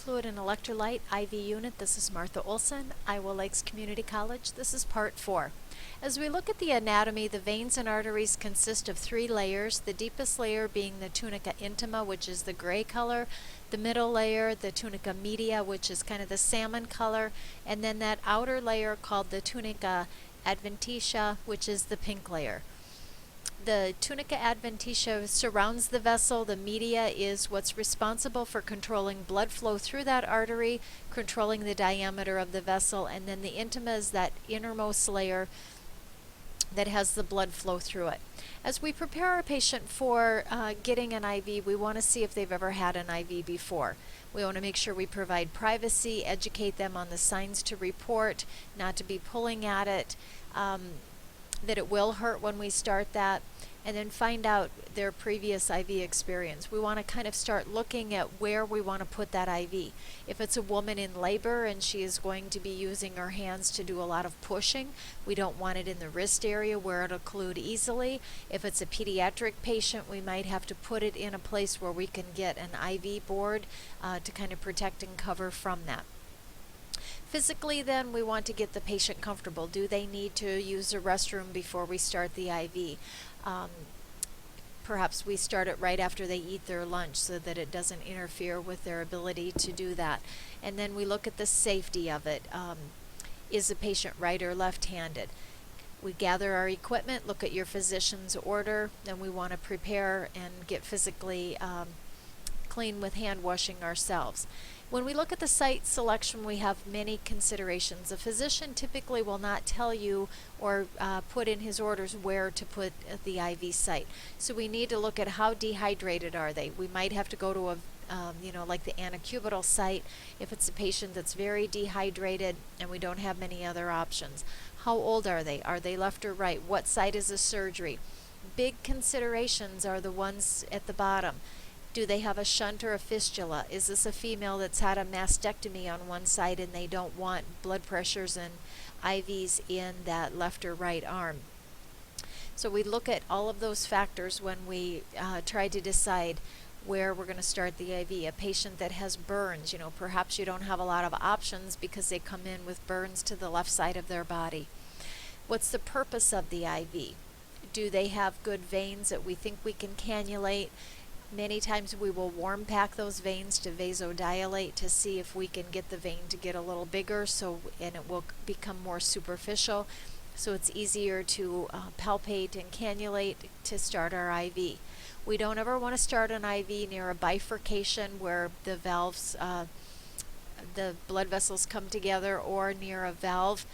Fluid and Electrolyte IV Unit. This is Martha Olson, Iowa Lakes Community College. This is part 4. As we look at the anatomy, the veins and arteries consist of 3 layers, the deepest layer being the tunica intima, which is the gray color, the middle layer, the tunica media, which is kind of the salmon color, and then that outer layer called the tunica adventitia, which is the pink layer. The tunica adventitia surrounds the vessel. The media is what's responsible for controlling blood flow through that artery, controlling the diameter of the vessel, and then the intima is that innermost layer that has the blood flow through it. As we prepare our patient for getting an IV, we want to see if they've ever had an IV before. We want to make sure we provide privacy, educate them on the signs to report, not to be pulling at it, that it will hurt when we start that, and then find out their previous IV experience. We want to kind of start looking at where we want to put that IV. If it's a woman in labor and she is going to be using her hands to do a lot of pushing, we don't want it in the wrist area where it'll occlude easily. If it's a pediatric patient, we might have to put it in a place where we can get an IV board to kind of protect and cover from that. Physically, then, we want to get the patient comfortable. Do they need to use a restroom before we start the IV? Perhaps we start it right after they eat their lunch so that it doesn't interfere with their ability to do that. And then we look at the safety of it. Is the patient right or left-handed? We gather our equipment, look at your physician's order, then we want to prepare and get physically clean with hand washing ourselves. When we look at the site selection, we have many considerations. A physician typically will not tell you or put in his orders where to put the IV site. So we need to look at how dehydrated are they. We might have to go to a like the anacubital site if it's a patient that's very dehydrated and we don't have many other options. How old are they? Are they left or right? What site is the surgery? Big considerations are the ones at the bottom. Do they have a shunt or a fistula? Is this a female that's had a mastectomy on one side and they don't want blood pressures and IVs in that left or right arm? So we look at all of those factors when we try to decide where we're going to start the IV. A patient that has burns, perhaps you don't have a lot of options because they come in with burns to the left side of their body. What's the purpose of the IV? Do they have good veins that we think we can cannulate? Many times we will warm pack those veins to vasodilate to see if we can get the vein to get a little bigger and it will become more superficial, so it's easier to palpate and cannulate to start our IV. We don't ever want to start an IV near a bifurcation where the valves, the blood vessels come together, or near a valve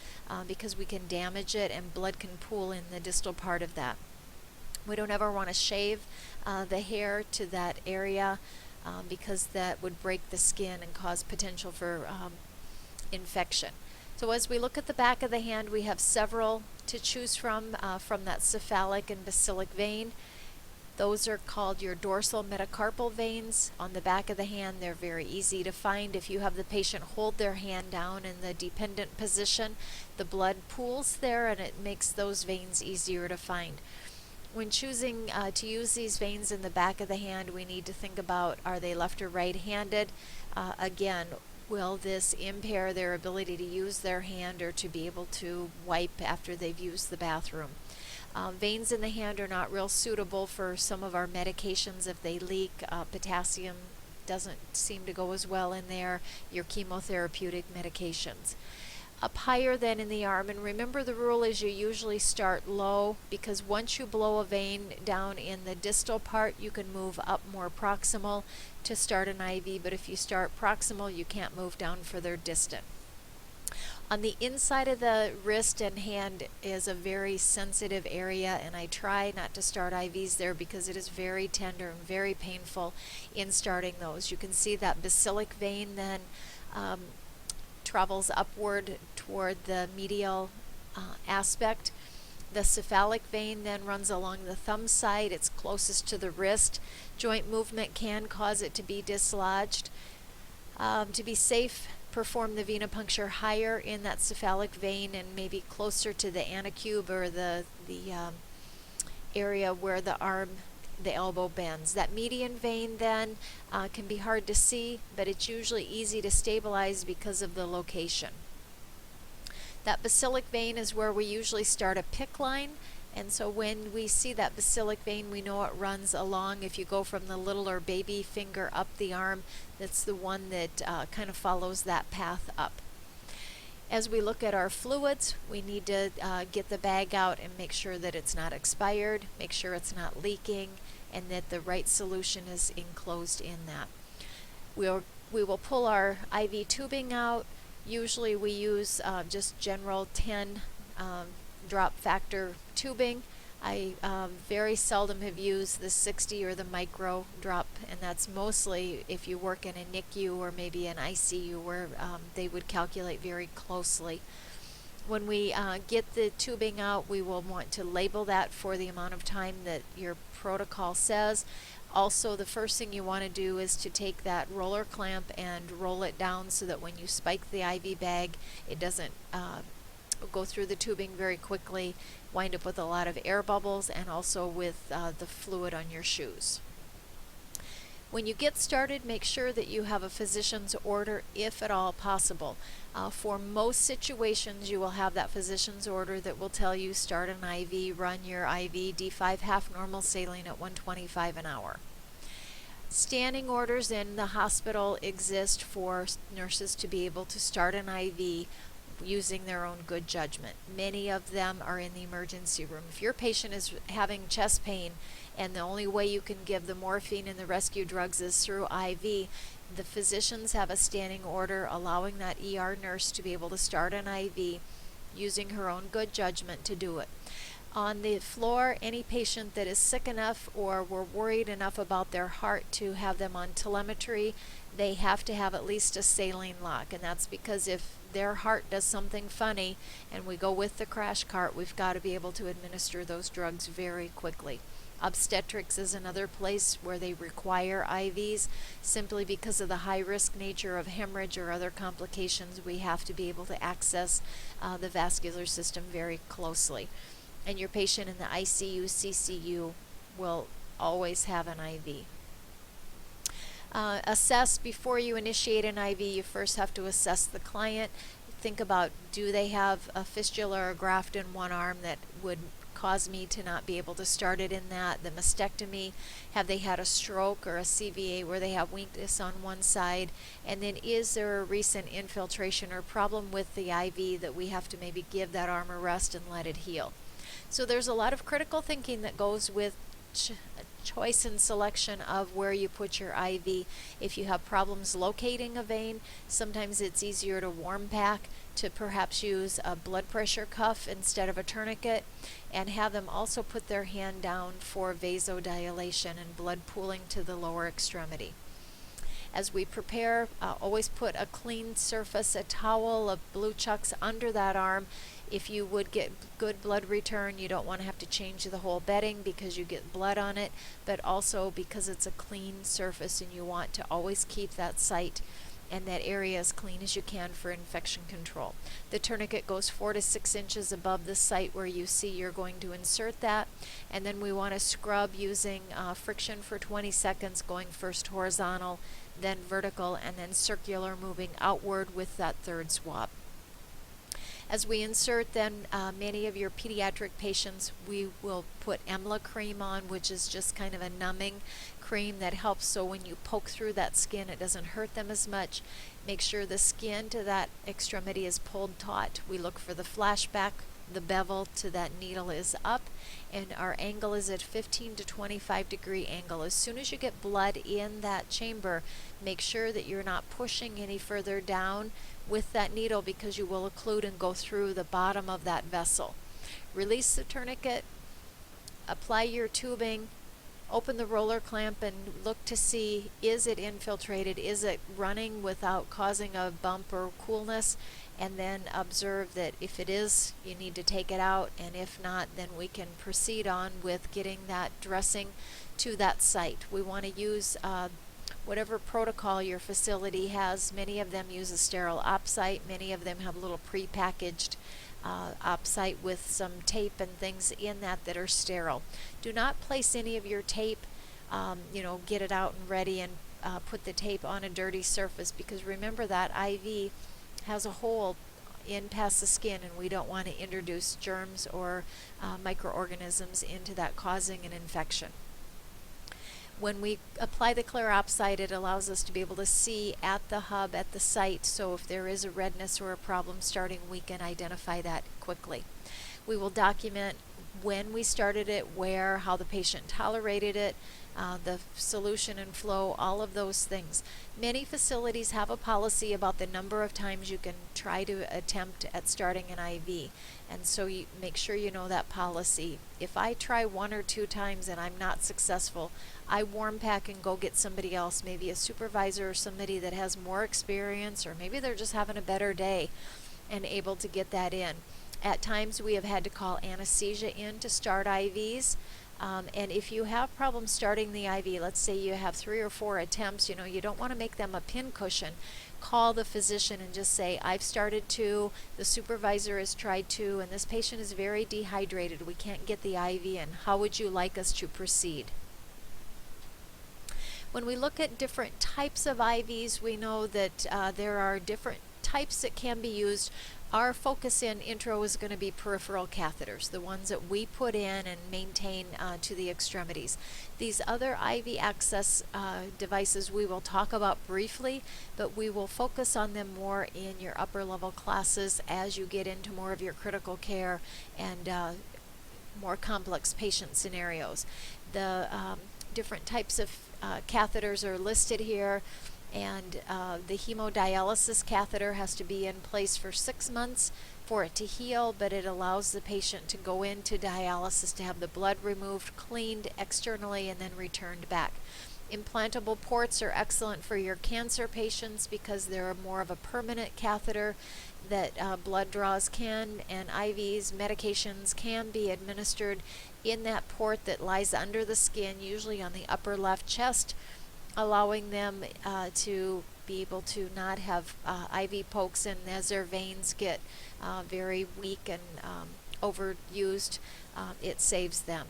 because we can damage it and blood can pool in the distal part of that. We don't ever want to shave the hair to that area because that would break the skin and cause potential for infection. So as we look at the back of the hand, we have several to choose from that cephalic and basilic vein. Those are called your dorsal metacarpal veins on the back of the hand. They're very easy to find. If you have the patient hold their hand down in the dependent position, the blood pools there and it makes those veins easier to find. When choosing to use these veins in the back of the hand, we need to think about, are they left or right-handed? Again, will this impair their ability to use their hand or to be able to wipe after they've used the bathroom? Veins in the hand are not real suitable for some of our medications if they leak. Potassium doesn't seem to go as well in there, your chemotherapeutic medications. Up higher than in the arm, and remember the rule is you usually start low, because once you blow a vein down in the distal part, you can move up more proximal to start an IV, but if you start proximal, you can't move down further distant. On the inside of the wrist and hand is a very sensitive area, and I try not to start IVs there because it is very tender and very painful in starting those. You can see that basilic vein then travels upward toward the medial aspect. The cephalic vein then runs along the thumb side. It's closest to the wrist. Joint movement can cause it to be dislodged. To be safe, perform the venipuncture higher in that cephalic vein and maybe closer to the anacube or the area where the arm the elbow bends. That median vein then can be hard to see, but it's usually easy to stabilize because of the location. That basilic vein is where we usually start a PICC line, and so when we see that basilic vein, we know it runs along. If you go from the little or baby finger up the arm, that's the one that kind of follows that path up. As we look at our fluids, we need to get the bag out and make sure that it's not expired, make sure it's not leaking, and that the right solution is enclosed in that. We will pull our IV tubing out. Usually we use just general 10 drop factor tubing. I very seldom have used the 60 or the micro drop, and that's mostly if you work in a NICU or maybe an ICU where they would calculate very closely. When we get the tubing out, we will want to label that for the amount of time that your protocol says. Also, the first thing you want to do is to take that roller clamp and roll it down so that when you spike the IV bag, it doesn't go through the tubing very quickly, wind up with a lot of air bubbles, and also with the fluid on your shoes. When you get started, make sure that you have a physician's order if at all possible. For most situations, you will have that physician's order that will tell you start an IV, run your IV D5 half normal saline at 125 an hour. Standing orders in the hospital exist for nurses to be able to start an IV using their own good judgment. Many of them are in the emergency room. If your patient is having chest pain and the only way you can give the morphine and the rescue drugs is through IV, the physicians have a standing order allowing that ER nurse to be able to start an IV using her own good judgment to do it. On the floor, any patient that is sick enough or we're worried enough about their heart to have them on telemetry, they have to have at least a saline lock, and that's because if their heart does something funny and we go with the crash cart, we've got to be able to administer those drugs very quickly. Obstetrics is another place where they require IVs simply because of the high risk nature of hemorrhage or other complications. We have to be able to access the vascular system very closely. And your patient in the ICU, CCU will always have an IV. Assess before you initiate an IV. You first have to assess the client. Think about, do they have a fistula or a graft in one arm that would cause me to not be able to start it in that? The mastectomy, have they had a stroke or a CVA where they have weakness on one side? And then is there a recent infiltration or problem with the IV that we have to maybe give that arm a rest and let it heal? So there's a lot of critical thinking that goes with choice and selection of where you put your IV. If you have problems locating a vein, sometimes it's easier to warm pack, to perhaps use a blood pressure cuff instead of a tourniquet, and have them also put their hand down for vasodilation and blood pooling to the lower extremity. As we prepare, always put a clean surface, a towel, of blue chucks under that arm. If you would get good blood return, you don't want to have to change the whole bedding because you get blood on it, but also because it's a clean surface and you want to always keep that site and that area as clean as you can for infection control. The tourniquet goes 4 to 6 inches above the site where you see you're going to insert that, and then we want to scrub using friction for 20 seconds, going first horizontal, then vertical, and then circular, moving outward with that third swab. As we insert, then many of your pediatric patients, we will put EMLA cream on, which is just kind of a numbing cream that helps so when you poke through that skin, it doesn't hurt them as much. Make sure the skin to that extremity is pulled taut. We look for the flashback. The bevel to that needle is up, and our angle is at 15 to 25 degree angle. As soon as you get blood in that chamber, make sure that you're not pushing any further down with that needle because you will occlude and go through the bottom of that vessel. Release the tourniquet, apply your tubing, open the roller clamp and look to see, is it infiltrated, is it running without causing a bump or coolness, and then observe that if it is, you need to take it out, and if not, then we can proceed on with getting that dressing to that site. We want to use whatever protocol your facility has. Many of them use a sterile op site. Many of them have little pre-packaged op-site with some tape and things in that are sterile. Do not place any of your tape, get it out and ready and put the tape on a dirty surface, because remember that IV has a hole in past the skin, and we don't want to introduce germs or microorganisms into that, causing an infection. When we apply the clear opsite, it allows us to be able to see at the hub, at the site, so if there is a redness or a problem starting, we can identify that quickly. We will document when we started it, where, how the patient tolerated it, the solution and flow, all of those things. Many facilities have a policy about the number of times you can try to attempt at starting an IV, and so you make sure you know that policy. If I try 1 or 2 times and I'm not successful, I warm pack and go get somebody else, maybe a supervisor or somebody that has more experience, or maybe they're just having a better day and able to get that in. At times we have had to call anesthesia in to start IVs. And if you have problems starting the IV, let's say you have 3 or 4 attempts, you don't want to make them a pincushion. Call the physician and just say, I've started 2, the supervisor has tried 2, and this patient is very dehydrated. We can't get the IV in. How would you like us to proceed? When we look at different types of IVs, we know that there are different types that can be used. Our focus in intro is going to be peripheral catheters, the ones that we put in and maintain to the extremities. These other IV access devices we will talk about briefly, but we will focus on them more in your upper level classes as you get into more of your critical care and more complex patient scenarios. The different types of catheters are listed here. And the hemodialysis catheter has to be in place for 6 months for it to heal, but it allows the patient to go into dialysis to have the blood removed, cleaned externally, and then returned back. Implantable ports are excellent for your cancer patients because they're more of a permanent catheter that blood draws and IVs, medications can be administered in that port that lies under the skin, usually on the upper left chest, allowing them to be able to not have IV pokes in as their veins get very weak and overused. It saves them.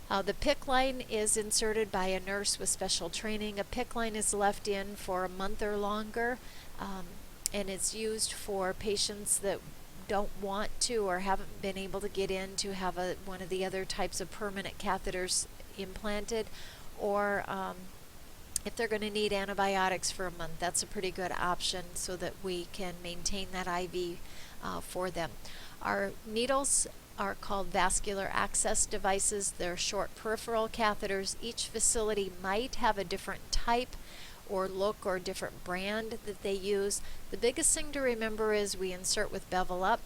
The PICC line is inserted by a nurse with special training. A PICC line is left in for a month or longer, and it's used for patients that don't want to or haven't been able to get in to have one of the other types of permanent catheters implanted, or if they're going to need antibiotics for a month, that's a pretty good option so that we can maintain that IV for them. Our needles are called vascular access devices. They're short peripheral catheters. Each facility might have a different type or look or different brand that they use. The biggest thing to remember is we insert with bevel up.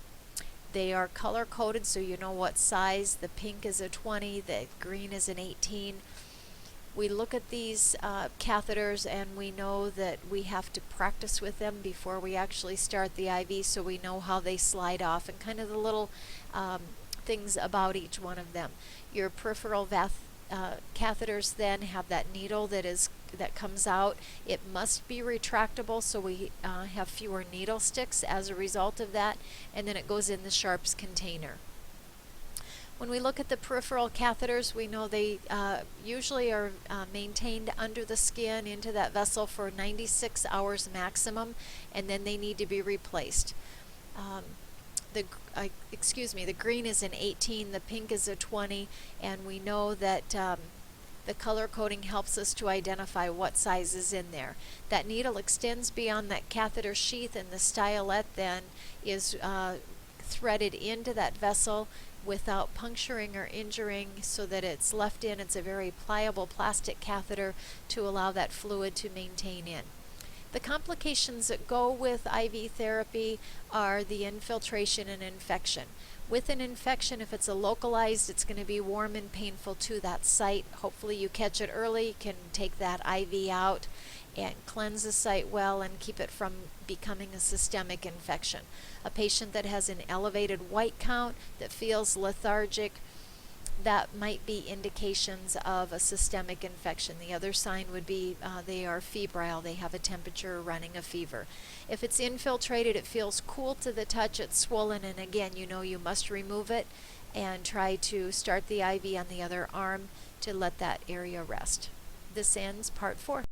They are color coded so you know what size. The pink is a 20, the green is an 18. We look at these catheters and we know that we have to practice with them before we actually start the IV, so we know how they slide off and kind of the little things about each one of them. Your peripheral catheters then have that needle that comes out. It must be retractable, so we have fewer needle sticks as a result of that, and then it goes in the sharps container. When we look at the peripheral catheters, we know they usually are maintained under the skin into that vessel for 96 hours maximum, and then they need to be replaced. The green is an 18, the pink is a 20, and we know that the color coding helps us to identify what size is in there. That needle extends beyond that catheter sheath, and the stylet then is threaded into that vessel without puncturing or injuring, so that it's left in. It's a very pliable plastic catheter to allow that fluid to maintain in. The complications that go with IV therapy are the infiltration and infection. With an infection, if it's a localized, it's going to be warm and painful to that site. Hopefully you catch it early, can take that IV out and cleanse the site well and keep it from becoming a systemic infection. A patient that has an elevated white count, that feels lethargic, that might be indications of a systemic infection. The other sign would be they are febrile, they have a temperature, running a fever. If it's infiltrated, it feels cool to the touch, it's swollen, and again, you know you must remove it and try to start the IV on the other arm to let that area rest. This ends part 4.